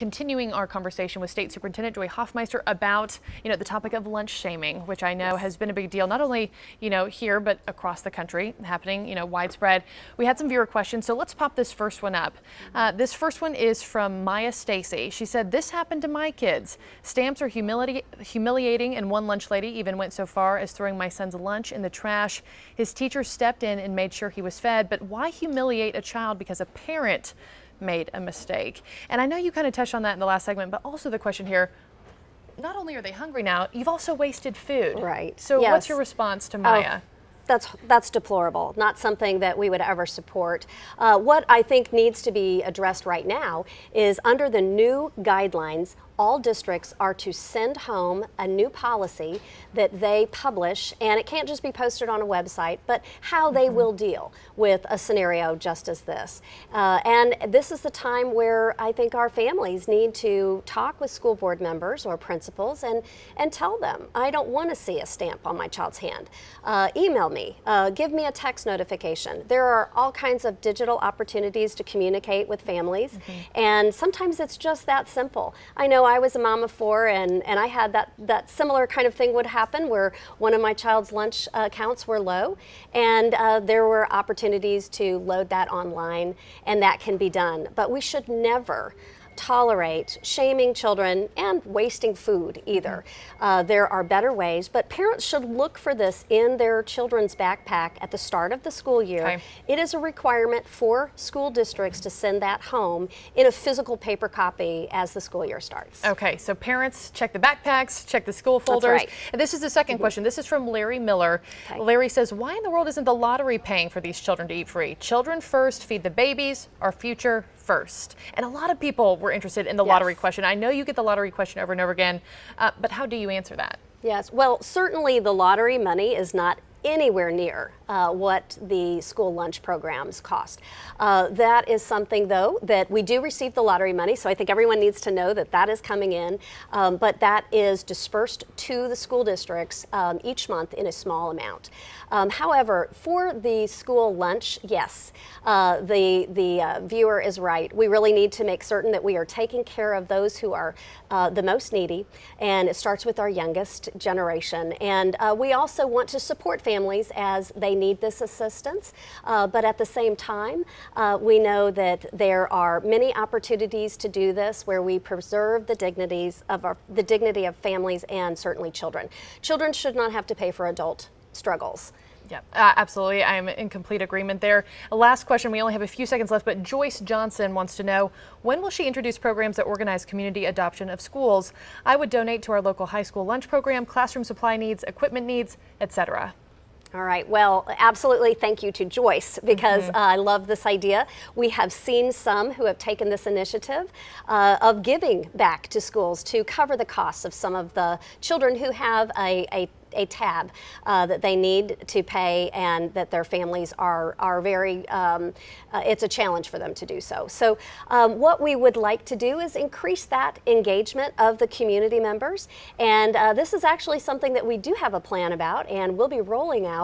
Continuing our conversation with State Superintendent Joy Hoffmeister about, the topic of lunch shaming, which I know has been a big deal, not only, here, but across the country, happening, widespread. We had some viewer questions, so let's pop this first one up. This first one is from Maya Stacy. She said, "This happened to my kids. Stamps are humiliating, and one lunch lady even went so far as throwing my son's lunch in the trash. His teacher stepped in and made sure he was fed, but why humiliate a child because a parent made a mistake?" And I know you kind of touched on that in the last segment, but also the question here, not only are they hungry now, you've also wasted food. Right. So yes. What's your response to Maya? That's deplorable, not something that we would ever support. What I think needs to be addressed right now is under the new guidelines, all districts are to send home a new policy that they publish, and it can't just be posted on a website, but how they will deal with a scenario just as this. And this is the time where I think our families need to talk with school board members or principals and tell them, I don't want to see a stamp on my child's hand. Email me, give me a text notification. There are all kinds of digital opportunities to communicate with families, and sometimes it's just that simple. I know I was a mom of four, and I had that similar kind of thing would happen where one of my child's lunch counts were low, and there were opportunities to load that online, and that can be done. But we should never tolerate shaming children and wasting food either. There are better ways, but parents should look for this in their children's backpack at the start of the school year. Okay. It is a requirement for school districts to send that home in a physical paper copy as the school year starts. Okay, so parents check the backpacks, check the school folders. That's right. And this is the second question. This is from Larry Miller. Okay. Larry says, why in the world isn't the lottery paying for these children to eat free? Children first, feed the babies, our future first. And a lot of people were interested in the lottery question. I know you get the lottery question over and over again, but how do you answer that? Yes, well, certainly the lottery money is not anywhere near what the school lunch programs cost. That is something, though, that we do receive the lottery money, so I think everyone needs to know that that is coming in, but that is dispersed to the school districts each month in a small amount. However, for the school lunch, yes, the viewer is right. We really need to make certain that we are taking care of those who are the most needy, and it starts with our youngest generation. And we also want to support families as they need this assistance, but at the same time, we know that there are many opportunities to do this where we preserve the dignity of families and certainly children. Children should not have to pay for adult struggles. Yeah, absolutely. I'm in complete agreement there. Last question. We only have a few seconds left, but Joyce Johnson wants to know, when will she introduce programs that organize community adoption of schools? I would donate to our local high school lunch program, classroom supply needs, equipment needs, etc. All right. Well, absolutely. Thank you to Joyce, because I love this idea. We have seen some who have taken this initiative of giving back to schools to cover the costs of some of the children who have a tab that they need to pay, and that their families are very, it's a challenge for them to do so. So what we would like to do is increase that engagement of the community members, and this is actually something that we do have a plan about, and we'll be rolling out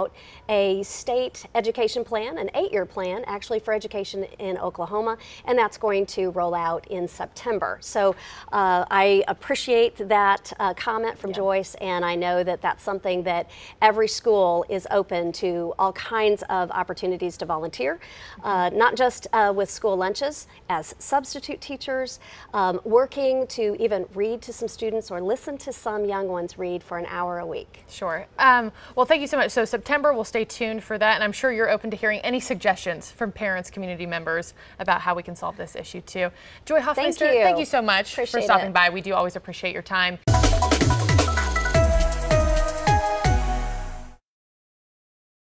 a state education plan, an 8-year plan actually for education in Oklahoma, and that's going to roll out in September. So I appreciate that comment from Joyce, and I know that that's something that every school is open to all kinds of opportunities to volunteer, not just with school lunches, as substitute teachers, working to even read to some students or listen to some young ones read for an hour a week. Sure. Well, thank you so much. So September, we'll stay tuned for that, and I'm sure you're open to hearing any suggestions from parents, community members about how we can solve this issue too. Joy Hoffmeister, thank you so much for stopping by. We do always appreciate your time.